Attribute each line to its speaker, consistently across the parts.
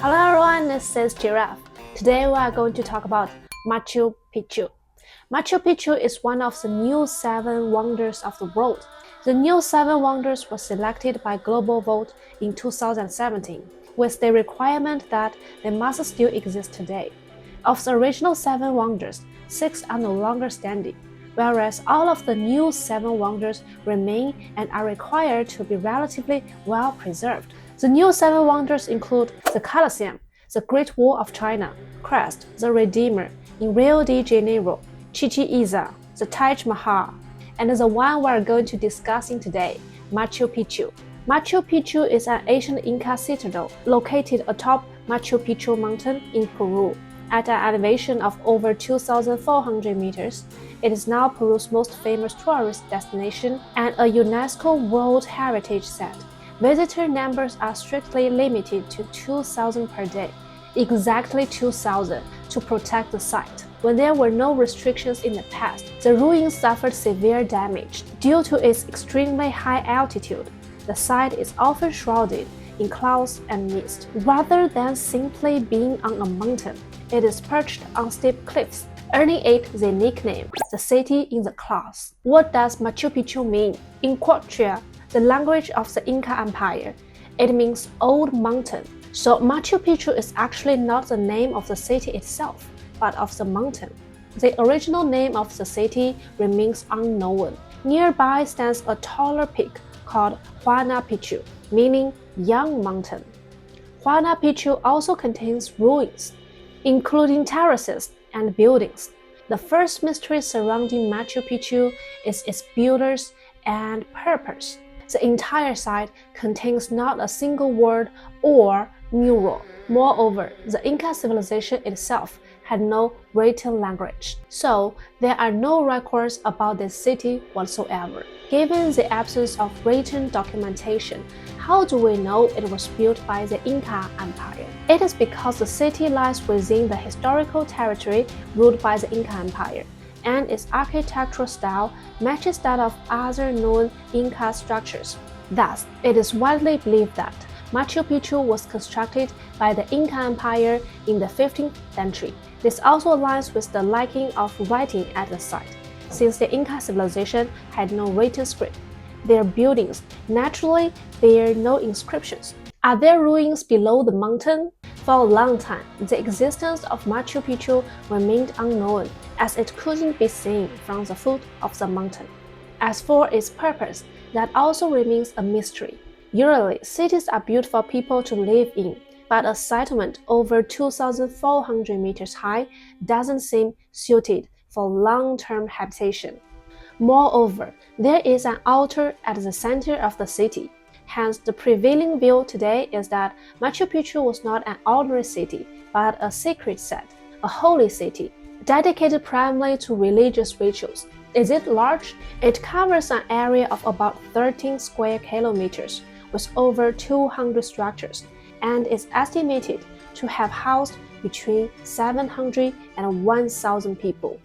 Speaker 1: Hello everyone, this is Giraffe. Today we are going to talk about Machu Picchu. Machu Picchu is one of the new 7 wonders of the world. The new 7 wonders were selected by global vote in 2017, with the requirement that they must still exist today. Of the original 7 wonders, 6 are no longer standing, whereas all of the new 7 wonders remain and are required to be relatively well preserved. The new 7 wonders include the Colosseum, the Great Wall of China, Christ the Redeemer in Rio de Janeiro, Chichen Itza, the Taj Mahal, and the one we are going to discussing today, Machu Picchu. Machu Picchu is an ancient Inca citadel located atop Machu Picchu mountain in Peru. At an elevation of over 2,400 meters, it is now Peru's most famous tourist destination and a UNESCO World Heritage Site. Visitor numbers are strictly limited to 2,000 per day, exactly 2,000 to protect the site. When there were no restrictions in the past, the ruins suffered severe damage. Due to its extremely high altitude, the site is often shrouded in clouds and mist. Rather than simply being on a mountain, it is perched on steep cliffs, earning it the nickname, the city in the clouds. What does Machu Picchu mean? In Quechua, the language of the Inca Empire, it means old mountain. So Machu Picchu is actually not the name of the city itself, but of the mountain. The original name of the city remains unknown. Nearby stands a taller peak called Huayna Picchu, meaning young mountain. Huayna Picchu also contains ruins, including terraces and buildings. The first mystery surrounding Machu Picchu is its builders and purpose. The entire site contains not a single word or mural. Moreover, the Inca civilization itself had no written language, so there are no records about this city whatsoever. Given the absence of written documentation, how do we know it was built by the Inca Empire? It is because the city lies within the historical territory ruled by the Inca Empire, and its architectural style matches that of other known Inca structures. Thus, it is widely believed that Machu Picchu was constructed by the Inca Empire in the 15th century. This also aligns with the liking of writing at the site, since the Inca civilization had no written script. Their buildings naturally bear no inscriptions. Are there ruins below the mountain? For a long time, the existence of Machu Picchu remained unknown, as it couldn't be seen from the foot of the mountain. As for its purpose, that also remains a mystery. Usually, cities are built for people to live in, but a settlement over 2,400 meters high doesn't seem suited for long-term habitation. Moreover, there is an altar at the center of the city. Hence, the prevailing view today is that Machu Picchu was not an ordinary city, but a sacred site, a holy city, dedicated primarily to religious rituals. Is it large? It covers an area of about 13 square kilometers, with over 200 structures, and is estimated to have housed between 700 and 1,000 people.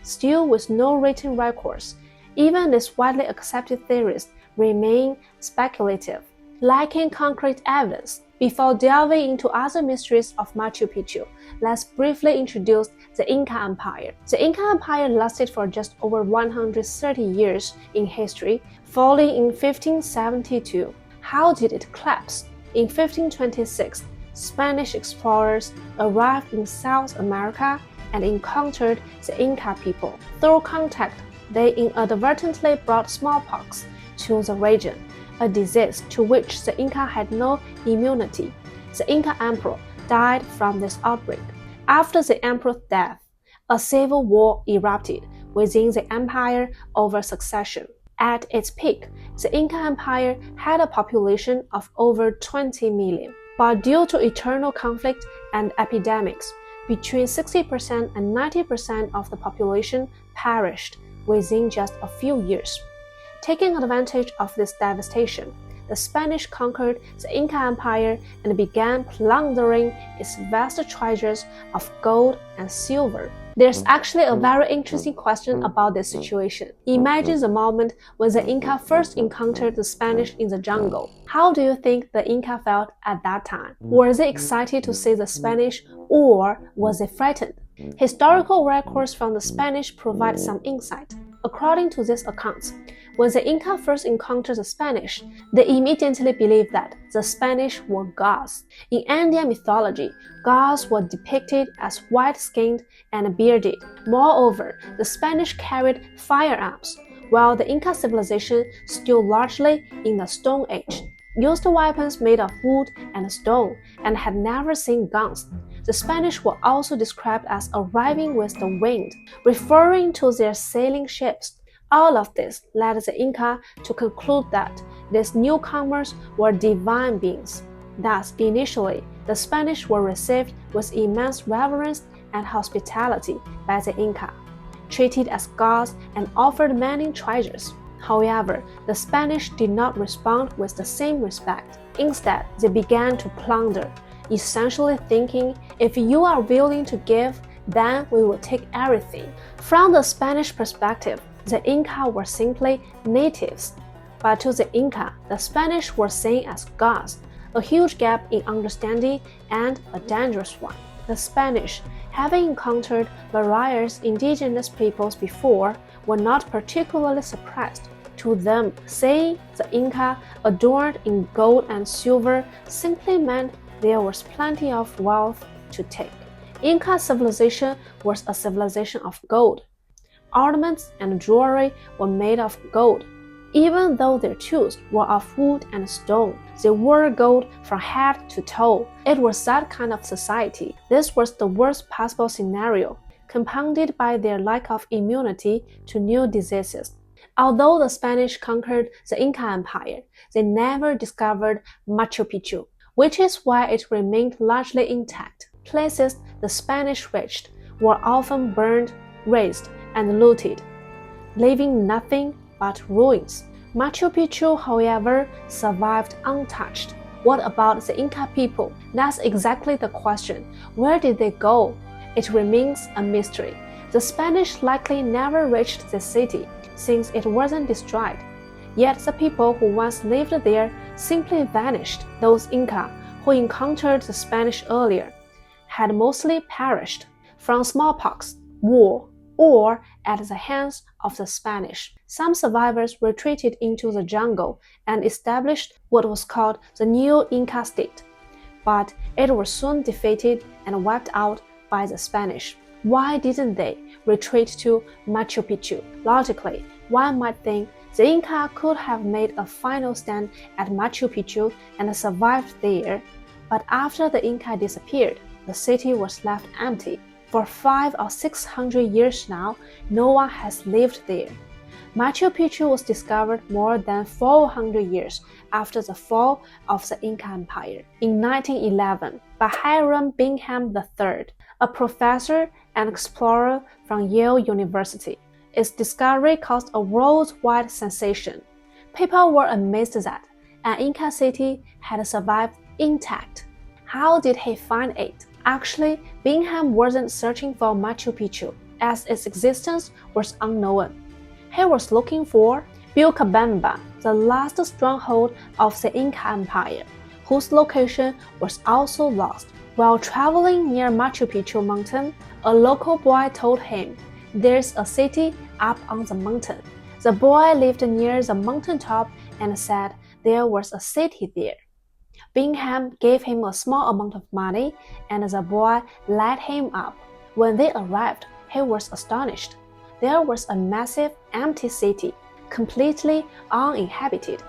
Speaker 1: Still, with no written records, even these widely accepted theories remain speculative, lacking concrete evidence. Before delving into other mysteries of Machu Picchu, let's briefly introduce the Inca Empire. The Inca Empire lasted for just over 130 years in history, falling in 1572. How did it collapse? In 1526, Spanish explorers arrived in South America and encountered the Inca people. Through contact, they inadvertently brought smallpox to the region, a disease to which the Inca had no immunity. The Inca emperor died from this outbreak. After the emperor's death, a civil war erupted within the empire over succession. At its peak, the Inca Empire had a population of over 20 million. But due to eternal conflict and epidemics, between 60% and 90% of the population perished within just a few years. Taking advantage of this devastation, the Spanish conquered the Inca Empire and began plundering its vast treasures of gold and silver. There's actually a very interesting question about this situation. Imagine the moment when the Inca first encountered the Spanish in the jungle. How do you think the Inca felt at that time? Were they excited to see the Spanish, or was they frightened? Historical records from the Spanish provide some insight. According to these accounts, when the Inca first encountered the Spanish, they immediately believed that the Spanish were gods. In Andean mythology, gods were depicted as white-skinned and bearded. Moreover, the Spanish carried firearms, while the Inca civilization still largely in the Stone Age, used weapons made of wood and stone, and had never seen guns. The Spanish were also described as arriving with the wind, referring to their sailing ships. All of this led the Inca to conclude that these newcomers were divine beings. Thus, initially, the Spanish were received with immense reverence and hospitality by the Inca, treated as gods and offered many treasures. However, the Spanish did not respond with the same respect. Instead, they began to plunder, essentially thinking, if you are willing to give, then we will take everything. From the Spanish perspective, the Inca were simply natives, but to the Inca, the Spanish were seen as gods, a huge gap in understanding and a dangerous one. The Spanish, having encountered various indigenous peoples before, were not particularly surprised. To them, seeing the Inca adorned in gold and silver simply meant there was plenty of wealth to take. Inca civilization was a civilization of gold. Ornaments and jewelry were made of gold. Even though their tools were of wood and stone, they wore gold from head to toe. It was that kind of society. This was the worst possible scenario, compounded by their lack of immunity to new diseases. Although the Spanish conquered the Inca Empire, they never discovered Machu Picchu, which is why it remained largely intact. Places the Spanish reached were often burned, razed, and looted, leaving nothing but ruins. Machu Picchu, however, survived untouched. What about the Inca people? That's exactly the question. Where did they go? It remains a mystery. The Spanish likely never reached the city, since it wasn't destroyed. Yet the people who once lived there simply vanished. Those Inca who encountered the Spanish earlier had mostly perished from smallpox, war, or at the hands of the Spanish. Some survivors retreated into the jungle and established what was called the new Inca state, but it was soon defeated and wiped out by the Spanish. Why didn't they retreat to Machu Picchu? Logically, one might think the Inca could have made a final stand at Machu Picchu and survived there, but after the Inca disappeared, the city was left empty. For 500 or 600 years now, no one has lived there. Machu Picchu was discovered more than 400 years after the fall of the Inca Empire. In 1911, by Hiram Bingham III, a professor and explorer from Yale University. Its discovery caused a worldwide sensation. People were amazed that an Inca city had survived intact. How did he find it? Actually, Bingham wasn't searching for Machu Picchu, as its existence was unknown. He was looking for Vilcabamba, the last stronghold of the Inca Empire, whose location was also lost. While traveling near Machu Picchu mountain, a local boy told him, "There's a city up on the mountain." The boy lived near the mountaintop and said there was a city there. Bingham gave him a small amount of money, and the boy led him up. When they arrived, he was astonished. There was a massive, empty city, completely uninhabited.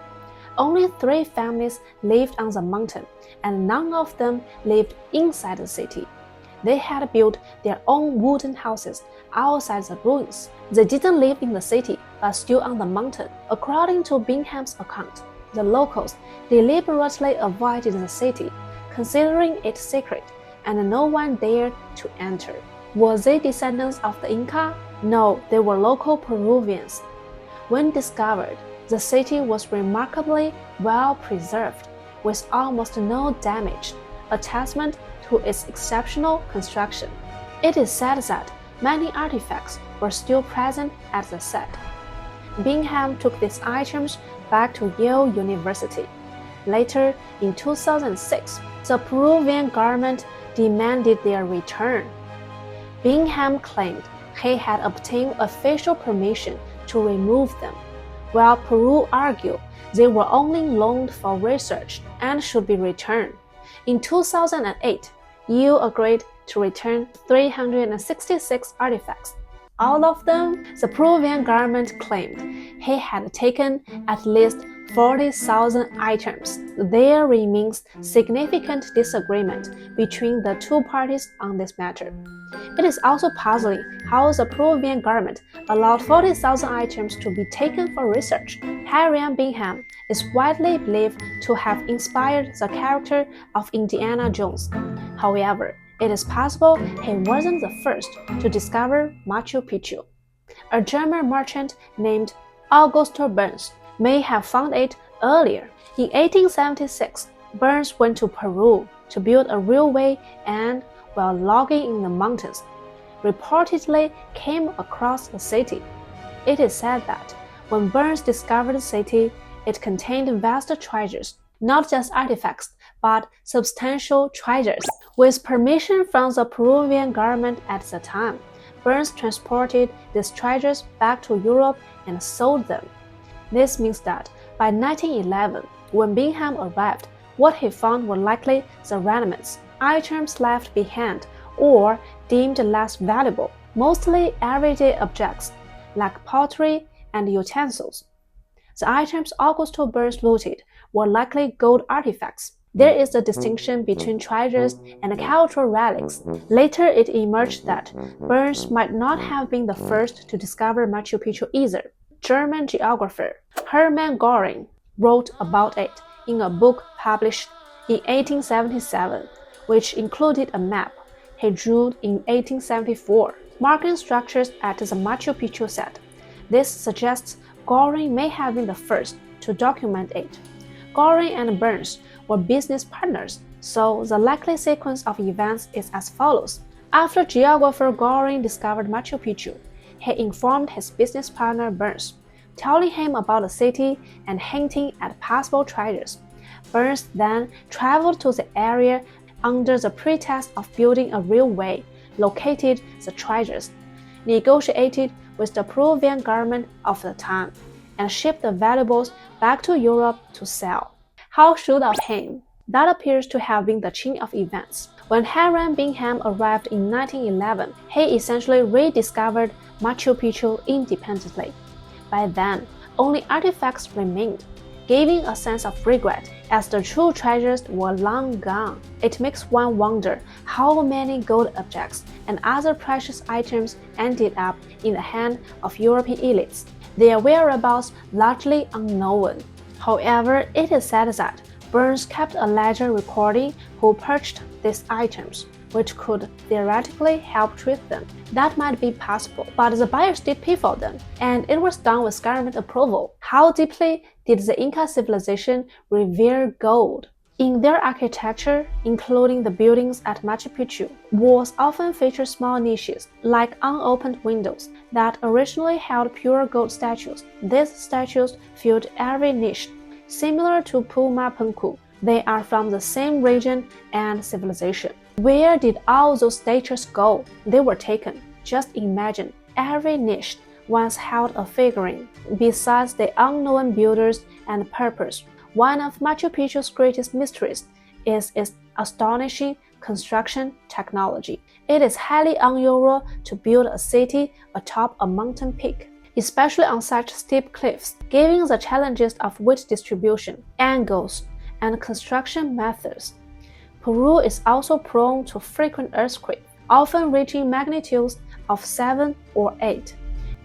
Speaker 1: Only 3 families lived on the mountain, and none of them lived inside the city. They had built their own wooden houses outside the ruins. They didn't live in the city, but still on the mountain. According to Bingham's account, the locals deliberately avoided the city, considering it sacred, and no one dared to enter. Were they descendants of the Inca? No, they were local Peruvians. When discovered, the city was remarkably well preserved, with almost no damage, a testament to its exceptional construction. It is said that many artifacts were still present at the site. Bingham took these items back to Yale University. Later, in 2006, the Peruvian government demanded their return. Bingham claimed he had obtained official permission to remove them, while Peru argued they were only loaned for research and should be returned. In 2008, Yale agreed to return 366 artifacts. All of them, the Peruvian government claimed he had taken at least 40,000 items. There remains significant disagreement between the two parties on this matter. It is also puzzling how the Peruvian government allowed 40,000 items to be taken for research. Hiram Bingham is widely believed to have inspired the character of Indiana Jones. However, it is possible he wasn't the first to discover Machu Picchu. A German merchant named Augusto Burns may have found it earlier. In 1876, Burns went to Peru to build a railway and, while logging in the mountains, reportedly came across the city. It is said that when Burns discovered the city, it contained vast treasures, not just artifacts, but substantial treasures. With permission from the Peruvian government at the time, Burns transported these treasures back to Europe and sold them. This means that by 1911, when Bingham arrived, what he found were likely the remnants, items left behind or deemed less valuable, mostly everyday objects like pottery and utensils. The items Augusto Burns looted were likely gold artifacts. There is a distinction between treasures and cultural relics. Later, it emerged that Burns might not have been the first to discover Machu Picchu either. German geographer Hermann Göring wrote about it in a book published in 1877, which included a map he drew in 1874, marking structures at the Machu Picchu site. This suggests Göring may have been the first to document it. Göring and Burns were business partners, so the likely sequence of events is as follows. After geographer Göring discovered Machu Picchu, he informed his business partner Burns, telling him about the city and hinting at possible treasures. Burns then traveled to the area under the pretext of building a railway, located the treasures, negotiated with the Peruvian government of the time, and shipped the valuables back to Europe to sell. How shrewd of him! That appears to have been the chain of events. When Hiram Bingham arrived in 1911, he essentially rediscovered Machu Picchu independently. By then, only artifacts remained, giving a sense of regret as the true treasures were long gone. It makes one wonder how many gold objects and other precious items ended up in the hands of European elites, their whereabouts largely unknown. However, it is said that Burns kept a ledger recording who purchased these items, which could theoretically help treat them. That might be possible, but the buyers did pay for them, and it was done with government approval. How deeply did the Inca civilization revere gold? In their architecture, including the buildings at Machu Picchu, walls often feature small niches, like unopened windows, that originally held pure gold statues. These statues filled every niche. Similar to Pumapunku, they are from the same region and civilization. Where did all those statues go? They were taken. Just imagine, every niche once held a figurine. Besides the unknown builders and purpose, one of Machu Picchu's greatest mysteries is its astonishing construction technology. It is highly unusual to build a city atop a mountain peak, especially on such steep cliffs, given the challenges of weight distribution, angles, and construction methods. Peru is also prone to frequent earthquakes, often reaching magnitudes of 7 or 8,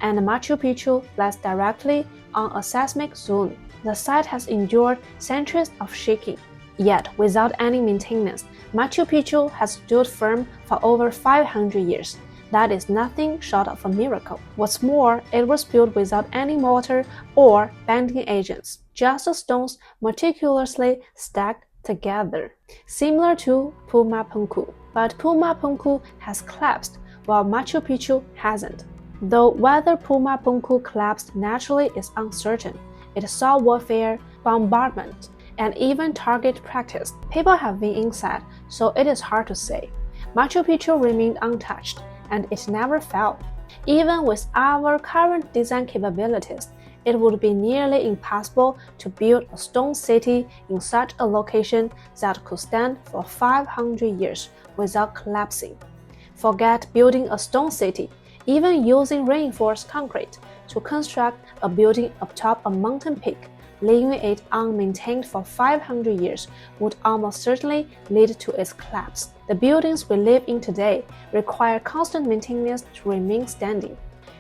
Speaker 1: and Machu Picchu lies directly on a seismic zone. The site has endured centuries of shaking, yet without any maintenance, Machu Picchu has stood firm for over 500 years. That is nothing short of a miracle. What's more, it was built without any mortar or bending agents, just the stones meticulously stacked together, similar to Pumapunku. But Pumapunku has collapsed while Machu Picchu hasn't. Though whether Puma Punku collapsed naturally is uncertain, it saw warfare, bombardment, and even target practice. People have been inside, so it is hard to say. Machu Picchu remained untouched, and it never fell. Even with our current design capabilities, it would be nearly impossible to build a stone city in such a location that could stand for 500 years without collapsing. Forget building a stone city, even using reinforced concrete to construct a building atop a mountain peak, leaving it unmaintained for 500 years would almost certainly lead to its collapse. The buildings we live in today require constant maintenance to remain standing.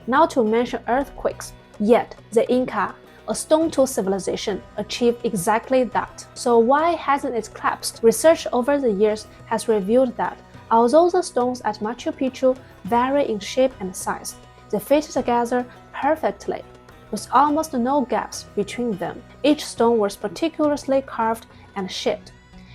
Speaker 1: Not to mention earthquakes. Yet, the Inca, a stone tool civilization, achieved exactly that. So why hasn't it collapsed? Research over the years has revealed that although the stones at Machu Picchu vary in shape and size, they fit together perfectly, with almost no gaps between them. Each stone was particularly carved and shaped.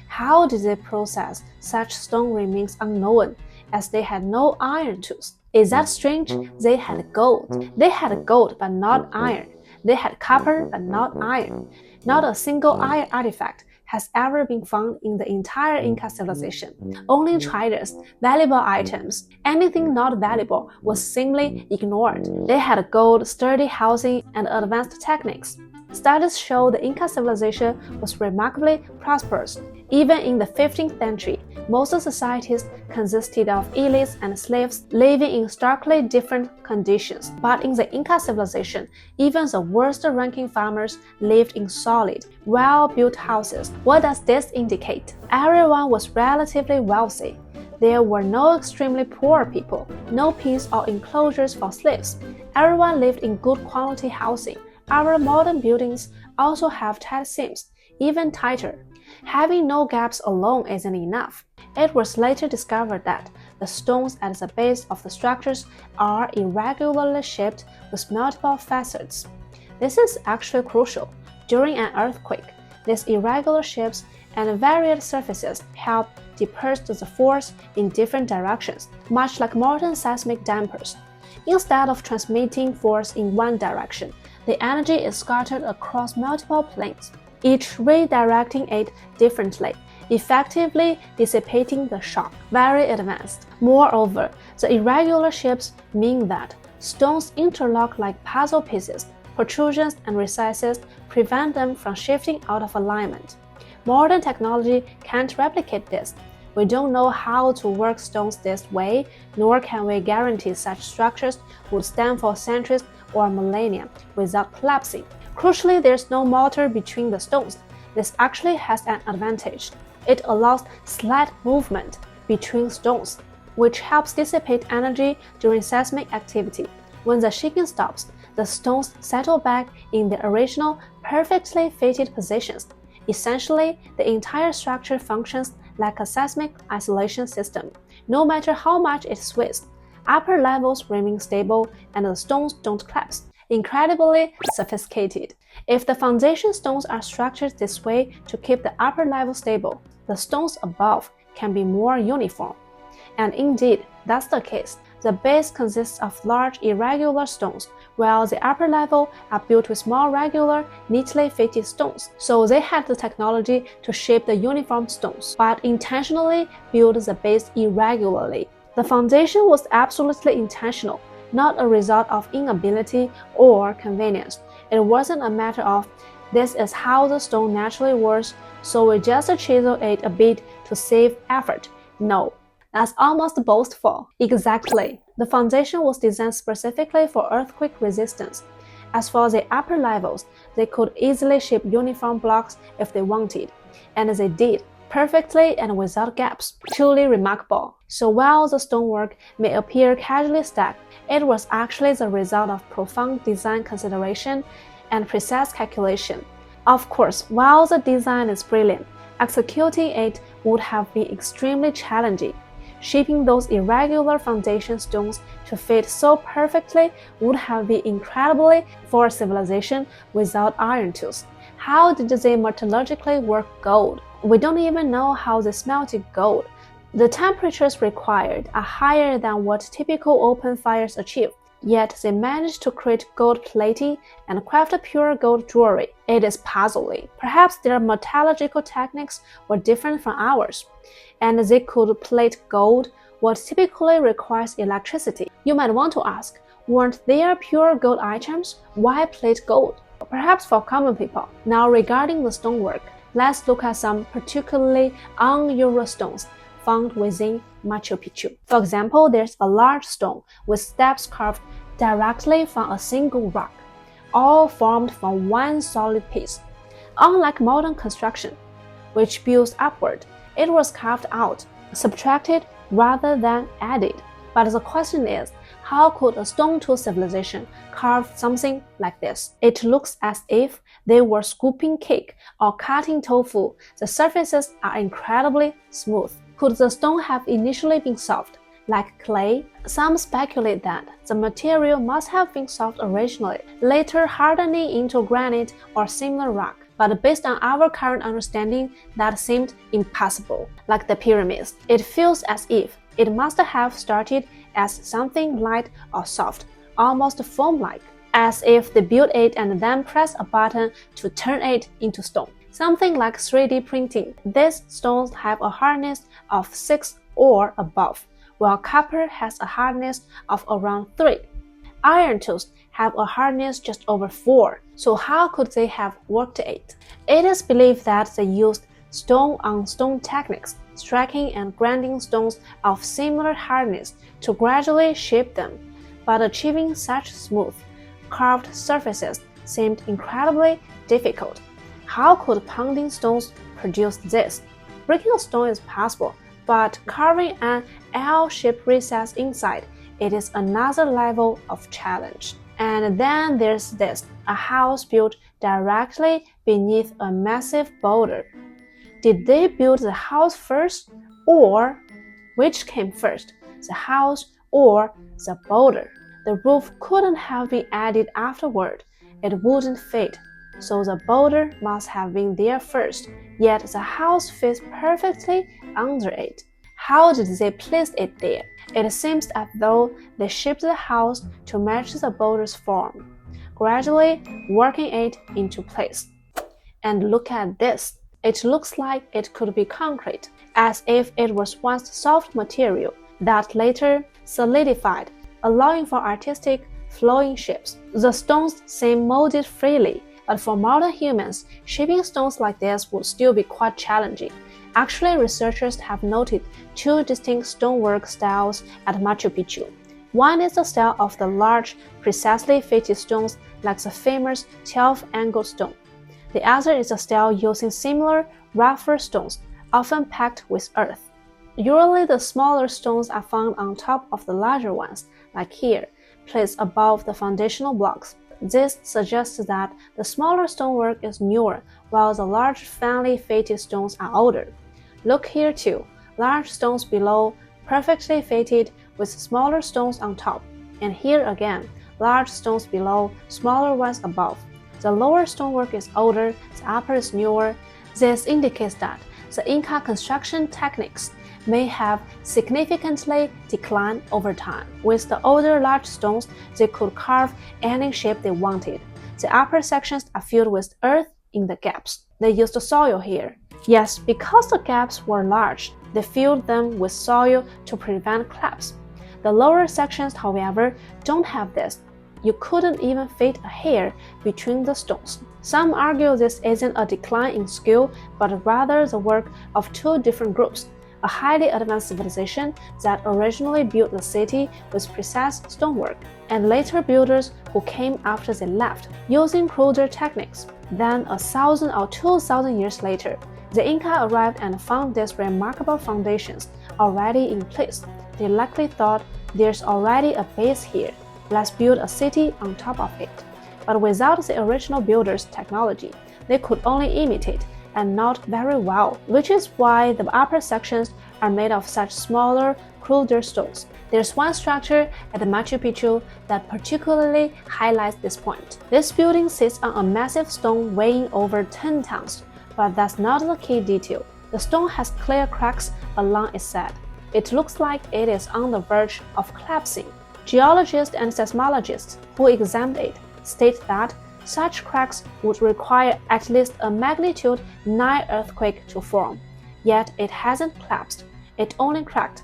Speaker 1: How did they process such stone remains unknown, as they had no iron tools. Is that strange? They had gold. They had gold, but not iron. They had copper, but not iron. Not a single iron artifact has ever been found in the entire Inca civilization. Only treasures, valuable items. Anything not valuable was simply ignored. They had gold, sturdy housing, and advanced techniques. Studies show the Inca civilization was remarkably prosperous. Even in the 15th century, most societies consisted of elites and slaves living in starkly different conditions. But in the Inca civilization, even the worst-ranking farmers lived in solid, well-built houses. What does this indicate? Everyone was relatively wealthy. There were no extremely poor people, no pens or enclosures for slaves. Everyone lived in good quality housing. Our modern buildings also have tight seams, even tighter. Having no gaps alone isn't enough. It was later discovered that the stones at the base of the structures are irregularly shaped with multiple facets. This is actually crucial. During an earthquake, these irregular shapes and varied surfaces help disperse the force in different directions, much like modern seismic dampers. Instead of transmitting force in one direction, the energy is scattered across multiple planes, each redirecting it differently, effectively dissipating the shock. Very advanced. Moreover, the irregular shapes mean that stones interlock like puzzle pieces. Protrusions and recesses prevent them from shifting out of alignment. Modern technology can't replicate this. We don't know how to work stones this way, nor can we guarantee such structures would stand for centuries or millennia without collapsing. Crucially, there's no mortar between the stones. This actually has an advantage. It allows slight movement between stones, which helps dissipate energy during seismic activity. When the shaking stops, the stones settle back in their original, perfectly fitted positions. Essentially, the entire structure functions like a seismic isolation system. No matter how much it sways, upper levels remain stable and the stones don't collapse. Incredibly sophisticated. If the foundation stones are structured this way to keep the upper level stable, the stones above can be more uniform. And indeed, that's the case. The base consists of large irregular stones, while the upper level are built with small regular, neatly fitted stones. So they had the technology to shape the uniform stones, but intentionally build the base irregularly. The foundation was absolutely intentional, not a result of inability or convenience. It wasn't a matter of, this is how the stone naturally works, so we just chisel it a bit to save effort. No. That's almost boastful. Exactly. The foundation was designed specifically for earthquake resistance. As for the upper levels, they could easily shape uniform blocks if they wanted, and they did, perfectly and without gaps. Truly remarkable. So while the stonework may appear casually stacked, it was actually the result of profound design consideration and precise calculation. Of course, while the design is brilliant, executing it would have been extremely challenging. Shaping those irregular foundation stones to fit so perfectly would have been incredibly for a civilization without iron tools. How did they metallurgically work gold? We don't even know how they smelted gold. The temperatures required are higher than what typical open fires achieve, yet they managed to create gold plating and craft pure gold jewelry. It is puzzling. Perhaps their metallurgical techniques were different from ours, and they could plate gold, what typically requires electricity. You might want to ask, weren't there pure gold items? Why plate gold? Perhaps for common people. Now regarding the stonework, let's look at some particularly unusual stones found within Machu Picchu. For example, there's a large stone with steps carved directly from a single rock, all formed from one solid piece. Unlike modern construction, which builds upward, it was carved out, subtracted rather than added. But the question is, how could a stone tool civilization carve something like this? It looks as if they were scooping cake or cutting tofu. The surfaces are incredibly smooth. Could the stone have initially been soft, like clay? Some speculate that the material must have been soft originally, later hardening into granite or similar rock. But based on our current understanding, that seemed impossible. Like the pyramids, it feels as if it must have started as something light or soft, almost foam-like, as if they built it and then pressed a button to turn it into stone. Something like 3D printing. These stones have a hardness of 6 or above, while copper has a hardness of around 3. Iron tools have a hardness just over 4, so how could they have worked it? It is believed that they used stone-on-stone techniques, striking and grinding stones of similar hardness to gradually shape them, but achieving such smooth, carved surfaces seemed incredibly difficult. How could pounding stones produce this? Breaking a stone is possible, but carving an L-shaped recess inside, it is another level of challenge. And then there's this, a house built directly beneath a massive boulder. Did they build the house first, or which came first, the house or the boulder? The roof couldn't have been added afterward. It wouldn't fit, so the boulder must have been there first, yet the house fits perfectly under it. How did they place it there? It seems as though they shaped the house to match the boulder's form, gradually working it into place. And look at this. It looks like it could be concrete, as if it was once soft material that later solidified, allowing for artistic, flowing shapes. The stones seem molded freely, but for modern humans, shaping stones like this would still be quite challenging. Actually, researchers have noted 2 distinct stonework styles at Machu Picchu. One is the style of the large, precisely fitted stones like the famous 12-angled stone. The other is a style using similar, rougher stones, often packed with earth. Usually the smaller stones are found on top of the larger ones, like here, placed above the foundational blocks. This suggests that the smaller stonework is newer, while the large, finely fitted stones are older. Look here too, large stones below, perfectly fitted with smaller stones on top. And here again, large stones below, smaller ones above. The lower stonework is older, the upper is newer. This indicates that the Inca construction techniques may have significantly declined over time. With the older large stones, they could carve any shape they wanted. The upper sections are filled with earth in the gaps. They used soil here. Yes, because the gaps were large, they filled them with soil to prevent collapse. The lower sections, however, don't have this. You couldn't even fit a hair between the stones. Some argue this isn't a decline in skill, but rather the work of 2 different groups, a highly advanced civilization that originally built the city with precise stonework, and later builders who came after they left, using cruder techniques. Then 1,000 or 2,000 years later, the Inca arrived and found these remarkable foundations already in place. They likely thought, there's already a base here. Let's build a city on top of it. But without the original builders' technology, they could only imitate, and not very well, which is why the upper sections are made of such smaller, cruder stones. There's one structure at the Machu Picchu that particularly highlights this point. This building sits on a massive stone weighing over 10 tons, but that's not the key detail. The stone has clear cracks along its side. It looks like it is on the verge of collapsing. Geologists and seismologists who examined it state that such cracks would require at least a magnitude 9 earthquake to form. Yet it hasn't collapsed, it only cracked.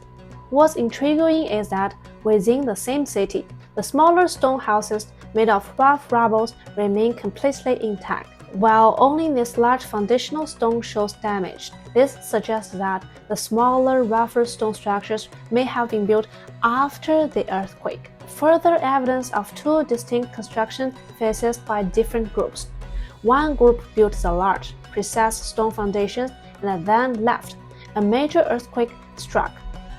Speaker 1: What's intriguing is that within the same city, the smaller stone houses made of rough rubble remain completely intact, while only this large foundational stone shows damage. This suggests that the smaller, rougher stone structures may have been built after the earthquake. Further evidence of two distinct construction phases by different groups. One group built the large, precise stone foundations and then left. A major earthquake struck.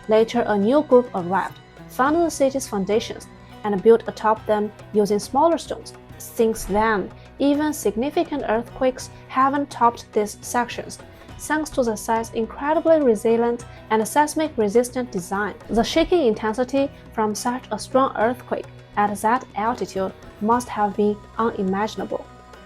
Speaker 1: Later, a new group arrived, found the city's foundations, and built atop them using smaller stones. Since then, even significant earthquakes haven't topped these sections, thanks to the site's incredibly resilient and seismic-resistant design. The shaking intensity from such a strong earthquake at that altitude must have been unimaginable.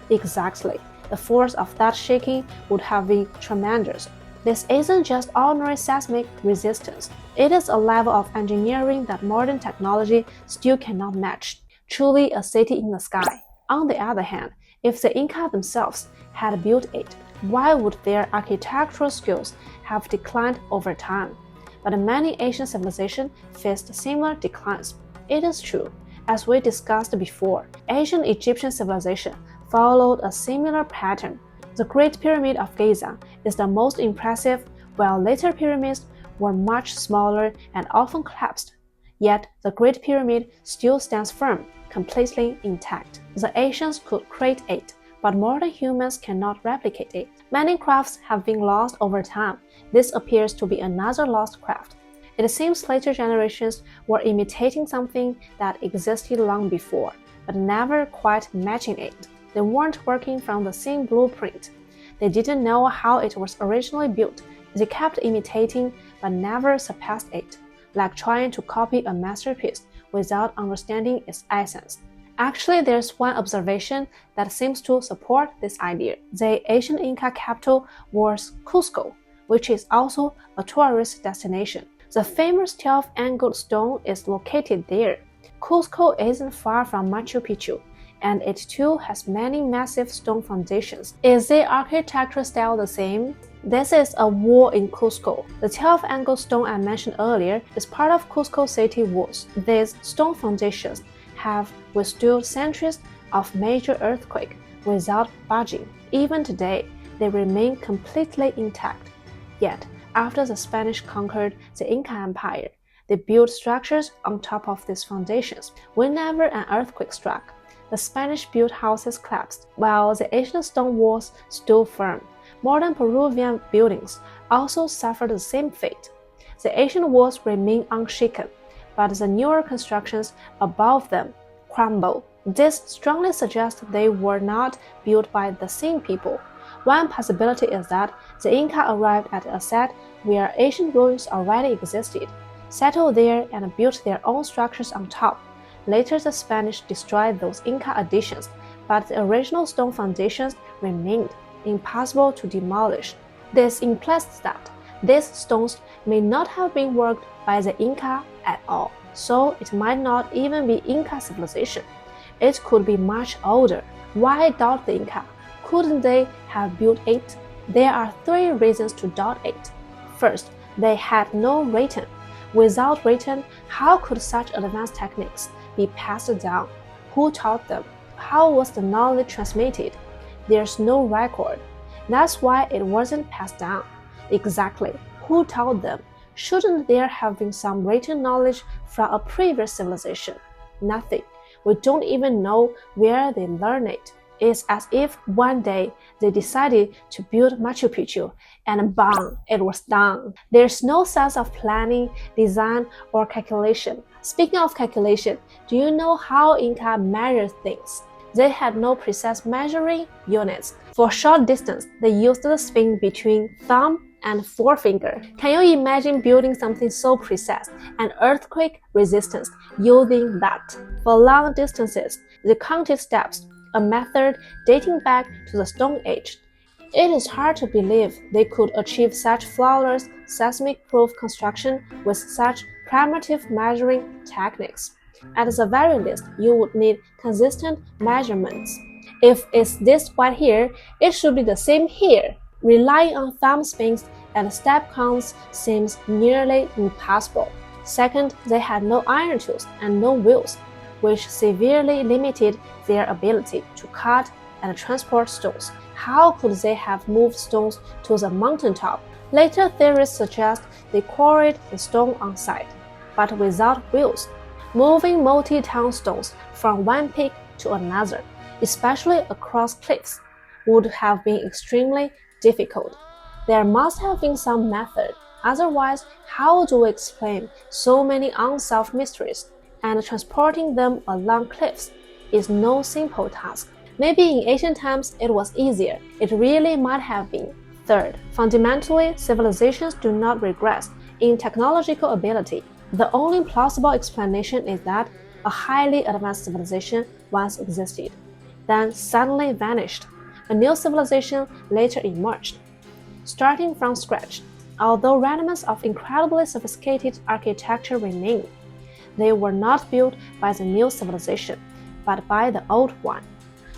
Speaker 1: Exactly, the force of that shaking would have been tremendous. This isn't just ordinary seismic resistance. It is a level of engineering that modern technology still cannot match. Truly a city in the sky. On the other hand, if the Inca themselves had built it, why would their architectural skills have declined over time? But many ancient civilizations faced similar declines. It is true, as we discussed before, ancient Egyptian civilization followed a similar pattern. The Great Pyramid of Giza is the most impressive, while later pyramids were much smaller and often collapsed. Yet the Great Pyramid still stands firm, completely intact. The ancients could create it, but modern humans cannot replicate it. Many crafts have been lost over time. This appears to be another lost craft. It seems later generations were imitating something that existed long before, but never quite matching it. They weren't working from the same blueprint. They didn't know how it was originally built. They kept imitating, but never surpassed it, like trying to copy a masterpiece without understanding its essence. Actually, there's one observation that seems to support this idea. The ancient Inca capital was Cusco, which is also a tourist destination. The famous 12-angled stone is located there. Cusco isn't far from Machu Picchu, and it too has many massive stone foundations. Is the architectural style the same? This is a wall in Cusco. The 12-angled stone I mentioned earlier is part of Cusco city walls. These stone foundations have withstood centuries of major earthquake without budging. Even today, they remain completely intact. Yet, after the Spanish conquered the Inca Empire, they built structures on top of these foundations. Whenever an earthquake struck, the Spanish-built houses collapsed, while the ancient stone walls stood firm. Modern Peruvian buildings also suffered the same fate. The ancient walls remain unshaken, but the newer constructions above them crumble. This strongly suggests they were not built by the same people. One possibility is that the Inca arrived at a site where ancient ruins already existed, settled there and built their own structures on top. Later, the Spanish destroyed those Inca additions, but the original stone foundations remained, impossible to demolish. This implies that these stones may not have been worked by the Inca at all, so it might not even be Inca civilization. It could be much older. Why doubt the Inca? Couldn't they have built it? There are 3 reasons to doubt it. First, they had no written. Without written, how could such advanced techniques be passed down? Who taught them? How was the knowledge transmitted? There's no record. That's why it wasn't passed down. Exactly. Who taught them? Shouldn't there have been some written knowledge from a previous civilization? Nothing. We don't even know where they learned it. It's as if one day they decided to build Machu Picchu and bang, it was done. There's no sense of planning, design, or calculation. Speaking of calculation, do you know how Inca measured things? They had no precise measuring units. For short distance, they used the spin between thumb and forefinger. Can you imagine building something so precise and earthquake resistant using that? For long distances, they counted steps, a method dating back to the Stone Age. It is hard to believe they could achieve such flawless seismic-proof construction with such primitive measuring techniques. At the very least, you would need consistent measurements. If it's this wide here, it should be the same here. Relying on thumb spins and step counts seems nearly impossible. Second, they had no iron tools and no wheels, which severely limited their ability to cut and transport stones. How could they have moved stones to the mountaintop? Later theories suggest they quarried the stone on site, but without wheels. Moving multi-ton stones from one peak to another, especially across cliffs, would have been extremely difficult. There must have been some method. Otherwise, how do we explain so many unsolved mysteries? And transporting them along cliffs is no simple task. Maybe in ancient times it was easier. It really might have been. Third, fundamentally, civilizations do not regress in technological ability. The only plausible explanation is that a highly advanced civilization once existed, then suddenly vanished. A new civilization later emerged, starting from scratch. Although remnants of incredibly sophisticated architecture remain, they were not built by the new civilization, but by the old one.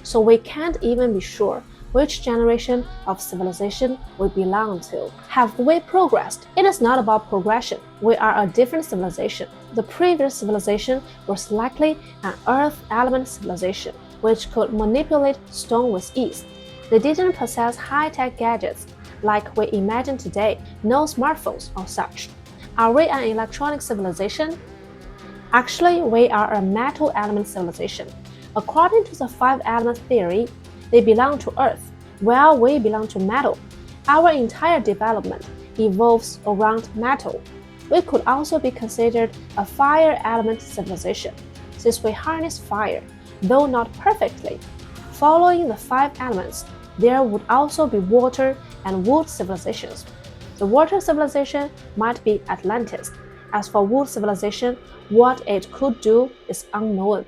Speaker 1: So we can't even be sure which generation of civilization we belong to. Have we progressed? It is not about progression. We are a different civilization. The previous civilization was likely an earth element civilization, which could manipulate stone with ease. They didn't possess high-tech gadgets like we imagine today, no smartphones or such. Are we an electronic civilization? Actually, we are a metal element civilization. According to the five-element theory, they belong to Earth, while we belong to metal. Our entire development evolves around metal. We could also be considered a fire element civilization, since we harness fire, though not perfectly. Following the five elements, there would also be water and wood civilizations. The water civilization might be Atlantis. As for wood civilization, what it could do is unknown.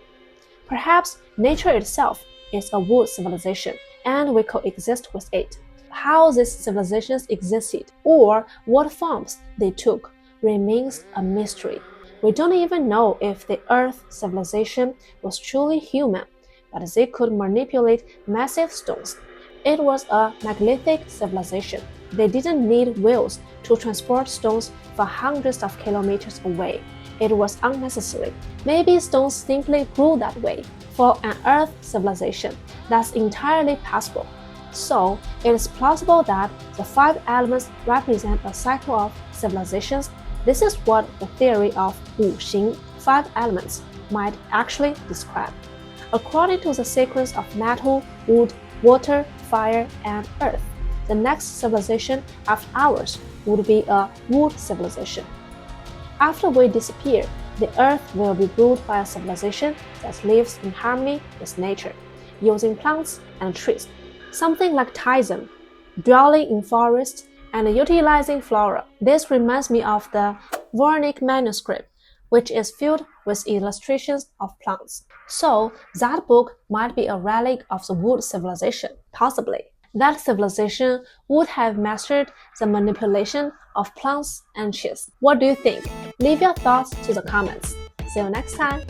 Speaker 1: Perhaps nature itself is a wood civilization, and we coexist with it. How these civilizations existed, or what forms they took, remains a mystery. We don't even know if the Earth civilization was truly human, but they could manipulate massive stones. It was a megalithic civilization. They didn't need wheels to transport stones for hundreds of kilometers away. It was unnecessary. Maybe stones simply grew that way. For an Earth civilization, that's entirely possible. So, it is plausible that the five elements represent a cycle of civilizations. This is what the theory of 五行, five elements, might actually describe. According to the sequence of metal, wood, water, fire, and earth, the next civilization after ours would be a wood civilization. After we disappear, the Earth will be ruled by a civilization that lives in harmony with nature, using plants and trees, something like Taizan, dwelling in forests and utilizing flora. This reminds me of the Vornik manuscript, which is filled with illustrations of plants. So that book might be a relic of the wood civilization, possibly. That civilization would have mastered the manipulation of plants and trees. What do you think? Leave your thoughts to the comments. See you next time!